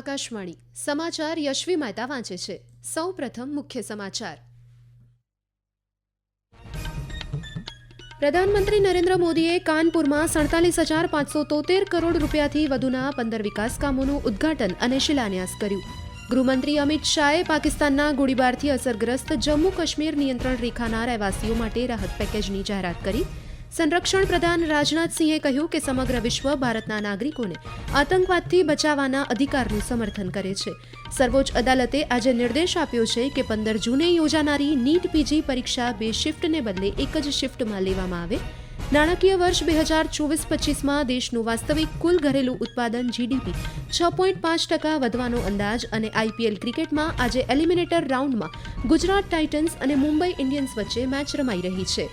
આકાશવાણી સમાચાર યશવી મહેતા વાંચે છે. સૌપ્રથમ મુખ્ય સમાચાર. પ્રધાનમંત્રી નરેન્દ્ર મોદીએ કાનપુરમાં 47,573 કરોડ રૂપિયાથી વધુના 15 વિકાસ કામોનું ઉદ્ઘાટન અને શિલાન્યાસ કર્યું. ગૃહમંત્રી અમિત શાહે પાકિસ્તાનના ગોળીબારથી અસરગ્રસ્ત જમ્મુ કાશ્મીર નિયંત્રણ રેખાના રહેવાસીઓ માટે રાહત પેકેજની જાહેરાત કરી. સંરક્ષણ પ્રધાન રાજનાથસિંહે કહ્યું કે સમગ્ર વિશ્વ ભારતના નાગરિકોને આતંકવાદથી બચાવવાના અધિકારનું સમર્થન કરે છે. સર્વોચ્ચ અદાલતે આજે નિર્દેશ આપ્યો છે કે 15 જૂને યોજાનારી નીટ પીજી પરીક્ષા 2 શિફ્ટને બદલે એક જ શિફ્ટમાં લેવામાં આવે. નાણાકીય વર્ષ 2024-25માં દેશનું વાસ્તવિક કુલ ઘરેલું ઉત્પાદન જીડીપી 6.5% વધવાનો અંદાજ. અને આઈપીએલ ક્રિકેટમાં આજે એલિમિનેટર રાઉન્ડમાં ગુજરાત ટાઇટન્સ અને મુંબઈ ઇન્ડિયન્સ વચ્ચે મેચ રમાઈ રહી છે.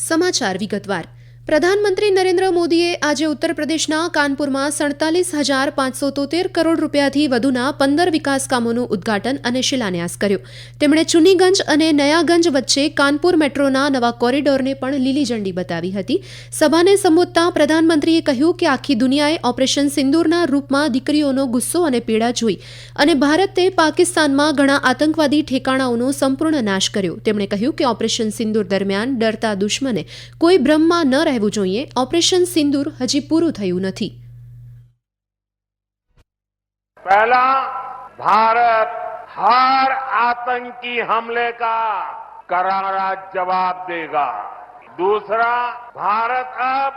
સમાચાર વિગતવાર. પ્રધાનમંત્રી નરેન્દ્ર મોદીએ આજે ઉત્તર પ્રદેશના કાનપુરમાં 47,573 કરોડ રૂપિયાથી વધુના 15 વિકાસ કામોનું ઉદ્ઘાટન અને શિલાન્યાસ કર્યો. તેમણે ચુનીગંજ અને નયાગંજ વચ્ચે કાનપુર મેટ્રોના નવા કોરિડોરને પણ લીલી ઝંડી બતાવી હતી. સભાને સંબોધતા પ્રધાનમંત્રીએ કહ્યું કે આખી દુનિયાએ ઓપરેશન સિંદૂરના રૂપમાં દીકરીઓનો ગુસ્સો અને પીડા જોઈ અને ભારતે પાકિસ્તાનમાં ઘણા આતંકવાદી ઠેકાણાઓનો સંપૂર્ણ નાશ કર્યો. તેમણે કહ્યું કે ઓપરેશન સિંદૂર દરમિયાન ડરતા દુશ્મને કોઈ ભ્રમમાં ન રહેવું જોઈએ. ઓપરેશન સિંદૂર હજી પૂરું થયું નથી. पहला, भारत हर आतंकी हमले का करारा जवाब देगा. दूसरा, भारत अब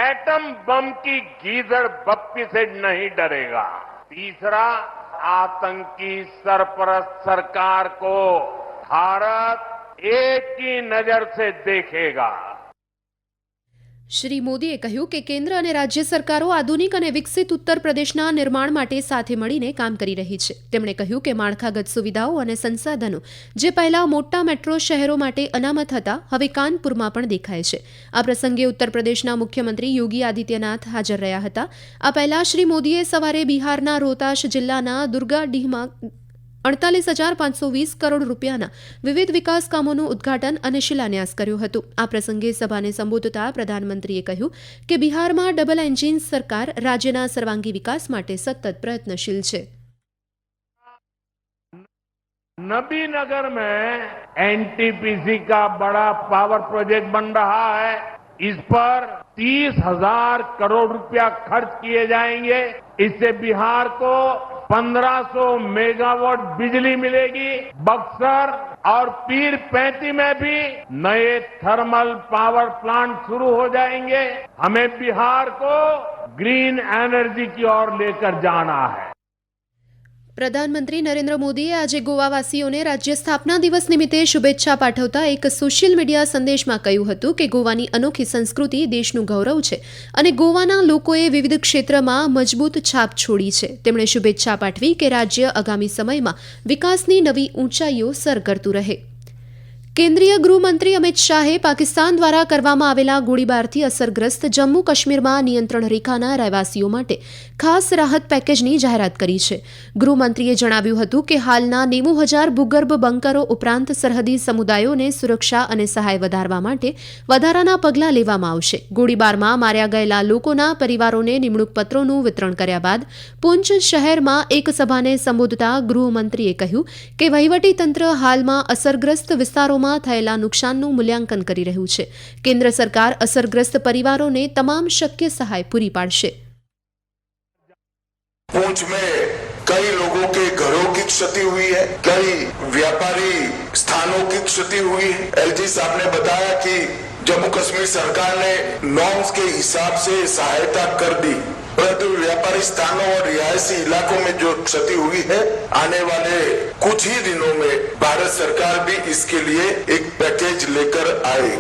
एटम बम की गीदड़ बप्पी से नहीं डरेगा. तीसरा, आतंकी सरपरस्त सरकार को भारत एक की नजर से देखेगा. શ્રી મોદીએ કહ્યું કે કેન્દ્ર અને રાજ્ય સરકારો આધુનિક અને વિકસિત ઉત્તર પ્રદેશના નિર્માણ માટે સાથે મળીને કામ કરી રહી છે. તેમણે કહ્યું કે માળખાગત સુવિધાઓ અને સંસાધનો જે પહેલા મોટા મેટ્રો શહેરો માટે અનામત હતા હવે કાનપુરમાં પણ દેખાય છે. આ પ્રસંગે ઉત્તર પ્રદેશના મુખ્યમંત્રી યોગી આદિત્યનાથ હાજર રહ્યા હતા. આ પહેલા શ્રી મોદીએ સવારે બિહારના રોહતાશ જિલ્લાના દુર્ગાડીહમાં 48,520 કરોડ રૂપિયાના વિવિધ વિકાસ કામોનું ઉદ્ઘાટન અને શિલાન્યાસ કર્યો હતો. આ પ્રસંગે સભાને સંબોધતા પ્રધાનમંત્રીએ કહ્યું કે બિહારમાં ડબલ એન્જિન સરકાર રાજ્યના સર્વાંગી વિકાસ માટે સતત પ્રયત્નશીલ છે. नबीनगर में एनटीपीसी का बड़ा पावर प्रोजेक्ट बन रहा है. इस पर 30,000 करोड़ रुपया खर्च किए जाएंगे. इससे बिहार को 1,500 मेगावाट बिजली मिलेगी. बक्सर और पीर पैंती में भी नए थर्मल पावर प्लांट शुरू हो जाएंगे. हमें बिहार को ग्रीन एनर्जी की ओर लेकर जाना है. પ્રધાનમંત્રી નરેન્દ્ર મોદીએ આજે ગોવાવાસીઓને રાજ્ય સ્થાપના દિવસ નિમિત્તે શુભેચ્છા પાઠવતા એક સોશિયલ મીડિયા સંદેશમાં કહ્યું હતું કે ગોવાની અનોખી સંસ્કૃતિ દેશનું ગૌરવ છે અને ગોવાના લોકોએ વિવિધ ક્ષેત્રમાં મજબૂત છાપ છોડી છે. તેમણે શુભેચ્છા પાઠવી કે રાજ્ય આગામી સમયમાં વિકાસની નવી ઊંચાઈઓ સર કરતું રહે. કેન્દ્રીય ગૃહમંત્રી અમિત શાહે પાકિસ્તાન દ્વારા કરવામાં આવેલા ગોળીબારથી અસરગ્રસ્ત જમ્મુ કાશ્મીરમાં નિયંત્રણ રેખાના રહેવાસીઓ માટે ખાસ રાહત પેકેજની જાહેરાત કરી છે. ગૃહમંત્રીએ જણાવ્યું હતું કે હાલના 90,000 ભૂગર્ભ બંકરો ઉપરાંત સરહદી સમુદાયોને સુરક્ષા અને સહાય વધારવા માટે વધારાના પગલાં લેવામાં આવશે. ગોળીબારમાં માર્યા ગયેલા લોકોના પરિવારોને નિમણૂક પત્રોનું વિતરણ કર્યા બાદ પૂંચ શહેરમાં એક સભાને સંબોધતા ગૃહમંત્રીએ કહ્યું કે વહીવટીતંત્ર હાલમાં અસરગ્રસ્ત વિસ્તારોમાં થયેલા નુકસાનનું મૂલ્યાંકન કરી રહ્યું છે. કેન્દ્ર સરકાર અસરગ્રસ્ત પરિવારોને તમામ શક્ય સહાય પૂરી પાડશે. पूंछ में कई लोगों के घरों की क्षति हुई है, कई व्यापारी स्थानों की क्षति हुई है. एलजी साहब ने बताया कि जम्मू कश्मीर सरकार ने नॉर्म्स के हिसाब से सहायता कर दी, परंतु व्यापारी स्थानों और रिहायशी इलाकों में जो क्षति हुई है आने वाले कुछ ही दिनों में भारत सरकार भी इसके लिए एक पैकेज लेकर आएगी.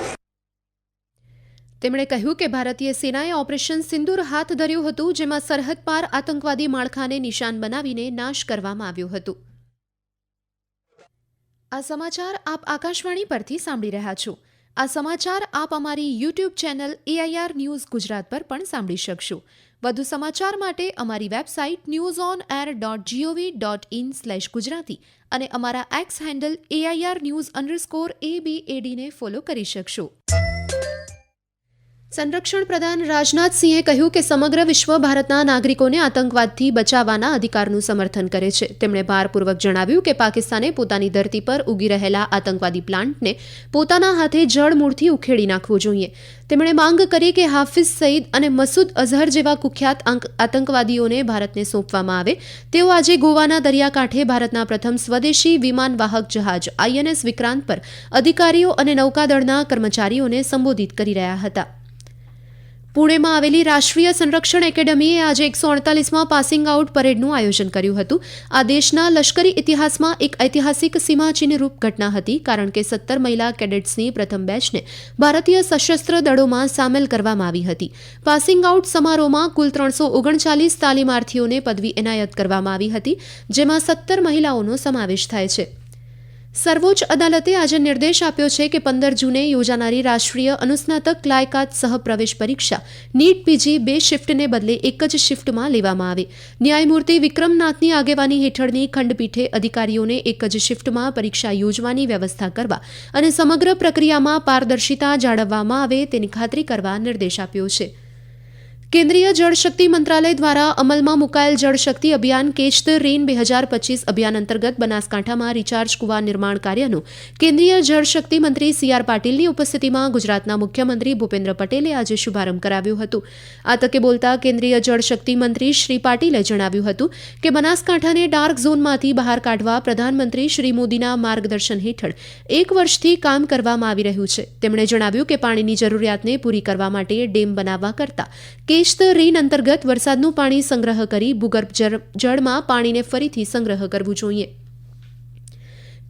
તેમણે કહ્યું કે ભારતીય સેનાએ ઓપરેશન સિંદૂર હાથ ધર્યું હતું જેમાં સરહદ પાર આતંકવાદી માળખાને નિશાન બનાવીને નાશ કરવામાં આવ્યો હતો. આ સમાચાર આપ આકાશવાણી પરથી સાંભળી રહ્યા છો. આ સમાચાર આપ અમારી YouTube channel AIR news Gujarat પર પણ સાંભળી શકશો. વધુ સમાચાર માટે અમારી વેબસાઇટ newsonair.gov.in/gujarati અને અમારા એક્સ હેન્ડલ AIR News_ABAD ને ફોલો કરી શકશો. સંરક્ષણ પ્રધાન રાજનાથસિંહે કહ્યું કે સમગ્ર વિશ્વ ભારતના નાગરિકોને આતંકવાદથી બચાવવાના અધિકારનું સમર્થન કરે છે. તેમણે ભારપૂર્વક જણાવ્યું કે પાકિસ્તાને પોતાની ધરતી પર ઉગી રહેલા આતંકવાદી પ્લાન્ટને પોતાના હાથે જડમૂળથી ઉખેડી નાખવો જોઈએ. તેમણે માંગ કરી કે હાફિઝ સઈદ અને મસૂદ અઝહર જેવા કુખ્યાત આતંકવાદીઓને ભારતને સોંપવામાં આવે. તેઓ આજે ગોવાના દરિયાકાંઠે ભારતના પ્રથમ સ્વદેશી વિમાનવાહક જહાજ INS વિક્રાંત પર અધિકારીઓ અને નૌકાદળના કર્મચારીઓને સંબોધિત કરી રહ્યા હતા. પુણેમાં આવેલી રાષ્ટ્રીય સંરક્ષણ એકેડમીએ આજે 148માં પાસિંગ આઉટ પરેડનું આયોજન કર્યું હતું. આ દેશના લશ્કરી ઇતિહાસમાં એક ઐતિહાસિક સીમાચિહ્નરૂપ ઘટના હતી, કારણ કે 17 મહિલા કેડેટ્સની પ્રથમ બેચને ભારતીય સશસ્ત્ર દળોમાં સામેલ કરવામાં આવી હતી. પાસિંગ આઉટ સમારોહમાં કુલ 339 તાલીમાર્થીઓને પદવી એનાયત કરવામાં આવી હતી, જેમાં 17 મહિલાઓનો સમાવેશ થાય છે. સર્વોચ્ચ અદાલતે આજે નિર્દેશ આપ્યો છે કે 15 જૂને યોજાનારી રાષ્ટ્રીય અનુસ્નાતક લાયકાત સહપ્રવેશ પરીક્ષા નીટ PG 2 શિફ્ટને બદલે એક જ શિફ્ટમાં લેવામાં આવે. ન્યાયમૂર્તિ વિક્રમનાથની આગેવાની હેઠળની ખંડપીઠે અધિકારીઓને એક જ શિફ્ટમાં પરીક્ષા યોજવાની વ્યવસ્થા કરવા અને સમગ્ર પ્રક્રિયામાં પારદર્શિતા જાળવવામાં આવે તેની ખાતરી કરવા નિર્દેશ આપ્યો છે. કેન્દ્રીય જળશક્તિ મંત્રાલય દ્વારા અમલમાં મુકાયેલ જળશક્તિ અભિયાન કેચ ધ રેન 2025 અભિયાન અંતર્ગત બનાસકાંઠામાં રિચાર્જ કુવા નિર્માણ કાર્યનું કેન્દ્રીય જળશક્તિ મંત્રી CR પાટીલની ઉપસ્થિતિમાં ગુજરાતના મુખ્યમંત્રી ભૂપેન્દ્ર પટેલે આજે શુભારંભ કરાવ્યો હતો. આ તકે બોલતા કેન્દ્રીય જળશક્તિ મંત્રી શ્રી પાટીલે જણાવ્યું હતું કે બનાસકાંઠાને ડાર્ક ઝોનમાંથી બહાર કાઢવા પ્રધાનમંત્રી શ્રી મોદીના માર્ગદર્શન હેઠળ 1 વર્ષથી કામ કરવામાં આવી રહ્યું છે. તેમણે જણાવ્યું કે પાણીની જરૂરિયાતને પૂરી કરવા માટે ડેમ બનાવવા કરતાં કેચ ધ રેન અંતર્ગત વરસાદનું પાણી સંગ્રહ કરી ભૂગર્ભ જળમાં પાણીને ફરીથી સંગ્રહ કરવું જોઈએ.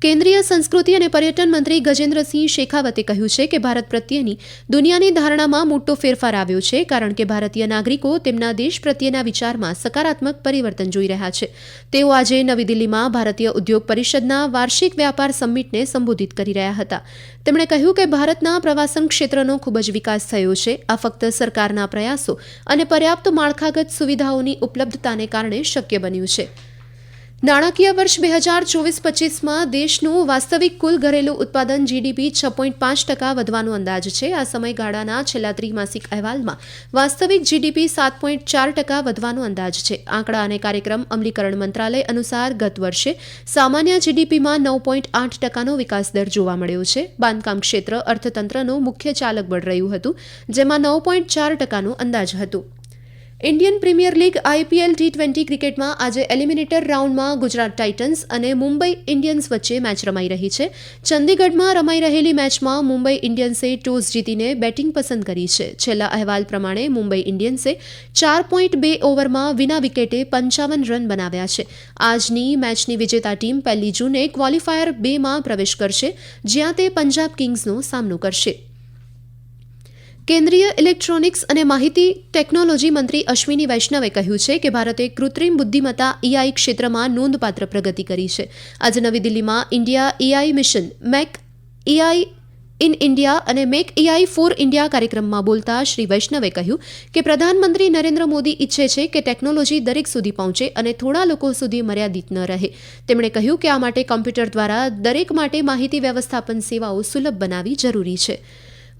કેન્દ્રીય સંસ્કૃતિ અને પર્યટન મંત્રી ગજેન્દ્રસિંહ શેખાવતે કહ્યું છે કે ભારત પ્રત્યેની દુનિયાની ધારણામાં મોટો ફેરફાર આવ્યો છે, કારણ કે ભારતીય નાગરિકો તેમના દેશ પ્રત્યેના વિચારમાં સકારાત્મક પરિવર્તન જોઈ રહ્યા છે. તેઓ આજે નવી દિલ્હીમાં ભારતીય ઉદ્યોગ પરિષદના વાર્ષિક વ્યાપાર સમિટને સંબોધિત કરી રહ્યા હતા. તેમણે કહ્યું કે ભારતના પ્રવાસન ક્ષેત્રનો ખૂબ જ વિકાસ થયો છે. આ ફક્ત સરકારના પ્રયાસો અને પર્યાપ્ત માળખાગત સુવિધાઓની ઉપલબ્ધતાને કારણે શક્ય બન્યું છે. નાણાકીય વર્ષ 2024-25માં દેશનું વાસ્તવિક કુલ ઘરેલું ઉત્પાદન GDP 6.5% વધવાનો અંદાજ છે. આ સમયગાળાના છેલ્લા ત્રિમાસિક અહેવાલમાં વાસ્તવિક GDP 7.4% વધવાનો અંદાજ છે. આંકડા અને કાર્યક્રમ અમલીકરણ મંત્રાલય અનુસાર ગત વર્ષે સામાન્ય GDPમાં 9.8%નો વિકાસ દર જોવા મળ્યો છે. બાંધકામ ક્ષેત્ર અર્થતંત્રનું મુખ્ય ચાલક બળ રહ્યું હતું, જેમાં 9.4%નો અંદાજ હતો. Indian premier league IPL T20 ક્રિકેટમાં આજે એલિમિનેટર રાઉન્ડમાં ગુજરાત ટાઇટન્સ અને મુંબઈ ઇન્ડિયન્સ વચ્ચે મેચ રમાઈ રહી છે. ચંદીગઢમાં રમાઈ રહેલી મેચમાં મુંબઈ ઇન્ડિયન્સે ટોસ જીતીને બેટિંગ પસંદ કરી છે. છેલ્લા અહેવાલ પ્રમાણે મુંબઈ ઇન્ડિયન્સે 4.2 ઓવરમાં વિના વિકેટે 55 રન બનાવ્યા છે. આજની મેચની વિજેતા ટીમ 1 જૂને ક્વોલિફાયર 2માં પ્રવેશ કરશે, જ્યાં તે પંજાબ કિંગ્સનો સામનો કરશે. કેન્દ્રીય ઇલેક્ટ્રોનિક્સ અને માહિતી ટેકનોલોજી મંત્રી અશ્વિની વૈષ્ણવે કહ્યું છે કે ભારતે કૃત્રિમ બુદ્ધિમત્તા AI ક્ષેત્રમાં નોંધપાત્ર પ્રગતિ કરી છે. આજે નવી દિલ્હીમાં India AI mission make AI in India અને મેક AI ફોર ઇન્ડિયા કાર્યક્રમમાં બોલતા શ્રી વૈષ્ણવે કહ્યું કે પ્રધાનમંત્રી નરેન્દ્ર મોદી ઈચ્છે છે કે ટેકનોલોજી દરેક સુધી પહોંચે અને થોડા લોકો સુધી મર્યાદિત ન રહે. તેમણે કહ્યું કે આ માટે કમ્પ્યુટર દ્વારા દરેક માટે માહિતી વ્યવસ્થાપન સેવાઓ સુલભ બનાવવી જરૂરી છે.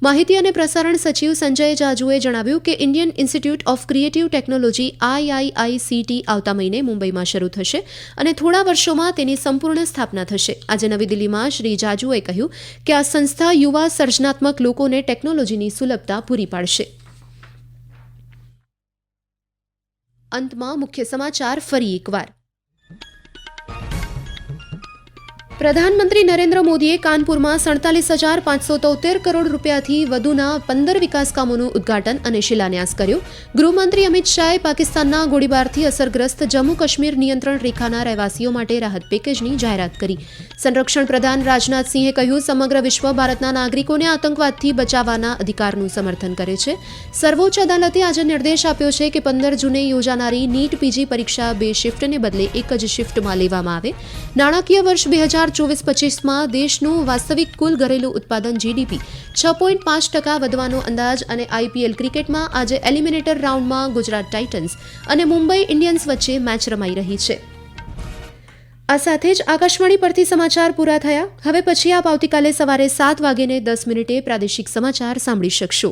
માહિતી અને પ્રસારણ સચિવ સંજય જાજુએ જણાવ્યું કે Indian institute of creative technology IIICT આવતા મહિને મુંબઈમાં શરૂ થશે અને થોડા વર્ષોમાં તેની સંપૂર્ણ સ્થાપના થશે. આજે નવી દિલ્હીમાં શ્રી જાજુએ કહ્યું કે આ સંસ્થા યુવા સર્જનાત્મક લોકોને ટેકનોલોજીની સુલભતા પૂરી પાડશે. અંતમાં મુખ્ય સમાચાર ફરી એકવાર. પ્રધાનમંત્રી નરેન્દ્ર મોદીએ કાનપુરમાં 47,573 કરોડ રૂપિયાથી વધુના 15 વિકાસ કામોનું ઉદ્ઘાટન અને શિલાન્યાસ કર્યો. ગૃહમંત્રી અમિત શાહે પાકિસ્તાનના ગોળીબારથી અસરગ્રસ્ત જમ્મુ કાશ્મીર નિયંત્રણ રેખાના રહેવાસીઓ માટે રાહત પેકેજની જાહેરાત કરી. સંરક્ષણ પ્રધાન રાજનાથસિંહે કહ્યું, સમગ્ર વિશ્વ ભારતના નાગરિકોને આતંકવાદથી બચાવવાના અધિકારનું સમર્થન કરે છે. સર્વોચ્ચ અદાલતે આજે નિર્દેશ આપ્યો છે કે 15 જૂને યોજાનારી નીટ PG પરીક્ષા 2 શિફ્ટને બદલે એક જ શિફ્ટમાં લેવામાં આવે. નાણાકીય વર્ષ 2024-25માં દેશનું વાસ્તવિક કુલ ઘરેલું ઉત્પાદન GDP 6.5% વધવાનો અંદાજ અને IPL ક્રિકેટમાં આજે એલિમિનેટર રાઉન્ડમાં ગુજરાત ટાઇટન્સ અને મુંબઈ ઇન્ડિયન્સ વચ્ચે મેચ રમાઈ રહી છે. આ સાથે જ આકાશવાણી પરથી સમાચાર પૂરા થયા. હવે પછી આપ આવતીકાલે સવારે 7:10 પ્રાદેશિક સમાચાર સાંભળી શકશો.